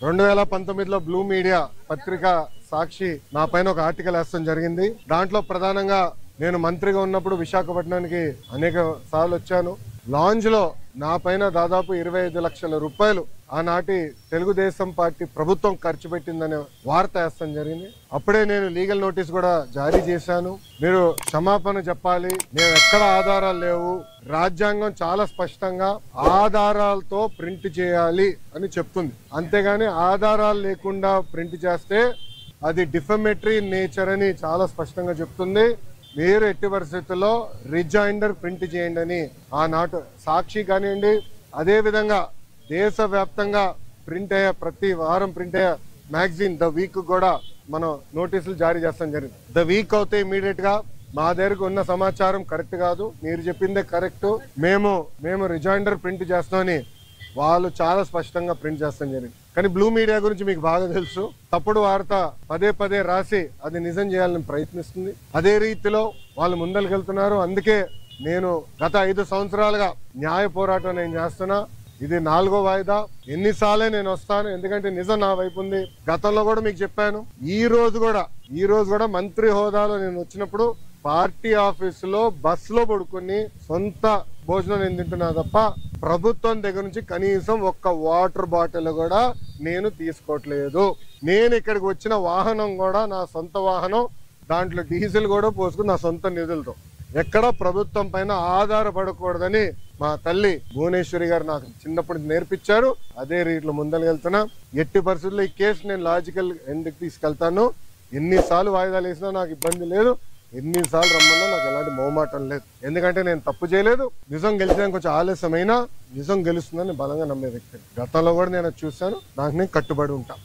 2019లో blue media పత్రిక సాక్షి నా పైన ఒక ఆర్టికల్ వేస్తాం జరిగింది. దాంట్లో ప్రధానంగా నేను మంత్రిగా ఉన్నప్పుడు విశాఖపట్నానికి అనేక సార్లు వచ్చాను. లాంజ్ లో నా పైన దాదాపు 25 లక్షల రూపాయలు ఆనాటి తెలుగుదేశం పార్టీ ప్రభుత్వం ఖర్చు పెట్టిందనే వార్త వేస్తాం జరిగింది. అప్పుడే నేను లీగల్ నోటీస్ కూడా జారీ చేశాను. మీరు క్షమాపణ చెప్పాలి, మేము ఎక్కడ ఆధారాలు లేవు, రాజ్యాంగం చాలా స్పష్టంగా ఆధారాలతో ప్రింట్ చేయాలి అని చెప్తుంది. అంతేగాని ఆధారాలు లేకుండా ప్రింట్ చేస్తే అది డిఫమేటరీ నేచర్ అని చాలా స్పష్టంగా చెప్తుంది. మీరు ఎట్టి పరిస్థితుల్లో రిజైండర్ ప్రింట్ చేయండి అని ఆనాటి సాక్షి కానివ్వండి, అదే విధంగా దేశవ్యాప్తంగా ప్రింట్ అయ్యే ప్రతి వారం ప్రింట్ అయ్యే మ్యాగజైన్ ద వీక్ కూడా మనం నోటీసులు జారీ చేస్తాం జరిగింది. ద వీక్ అవుతే ఇమీడియట్ గా మా దగ్గరకు ఉన్న సమాచారం కరెక్ట్ కాదు, మీరు చెప్పిందే కరెక్ట్, మేము రిజైండర్ ప్రింట్ చేస్తామని వాళ్ళు చాలా స్పష్టంగా ప్రింట్ చేస్తాం జరిగింది. కానీ బ్లూ మీడియా గురించి మీకు బాగా తెలుసు. తప్పుడు వార్త పదే పదే రాసి అది నిజం చేయాలని ప్రయత్నిస్తుంది. అదే రీతిలో వాళ్ళు ముందరికెళ్తున్నారు. అందుకే నేను గత 5 సంవత్సరాలుగా న్యాయ పోరాటం నేను చేస్తున్నా. ఇది 4వ వాయిదా. ఎన్నిసార్లే నేను వస్తాను, ఎందుకంటే నిజం నా వైపు ఉంది. గతంలో కూడా మీకు చెప్పాను. ఈ రోజు కూడా మంత్రి హోదాలో నేను వచ్చినప్పుడు పార్టీ ఆఫీసులో బస్సులో పడుకుని సొంత భోజనం నేను తింటున్నా తప్ప ప్రభుత్వం దగ్గర నుంచి కనీసం ఒక్క వాటర్ బాటిల్ కూడా నేను తీసుకోవట్లేదు. నేను ఇక్కడికి వచ్చిన వాహనం కూడా నా సొంత వాహనం, దాంట్లో డీజిల్ కూడా పోసుకుని నా సొంత నిధులతో, ఎక్కడ ప్రభుత్వం పైన ఆధారపడకూడదని మా తల్లి భువనేశ్వరి గారు నాకు చిన్నప్పుడు నేర్పించారు. అదే రీతిలో ముందరకెళ్తున్నా. ఎట్టి పరిస్థితుల్లో ఈ కేసు నేను లాజికల్ ఎండ్కి తీసుకెళ్తాను. ఎన్నిసార్లు వాయిదాలు వేసినా నాకు ఇబ్బంది లేదు, ఎన్నిసార్లు రమ్మన్నా నాకు ఎలాంటి మొహమాటం లేదు. ఎందుకంటే నేను తప్పు చేయలేదు. నిజం గెలిచడానికి కొంచెం ఆలస్యమైనా నిజం గెలుస్తుందని బలంగా నమ్మే వ్యక్తి. గతంలో కూడా నేను చూశాను. నాకు నేను కట్టుబడి ఉంటాను.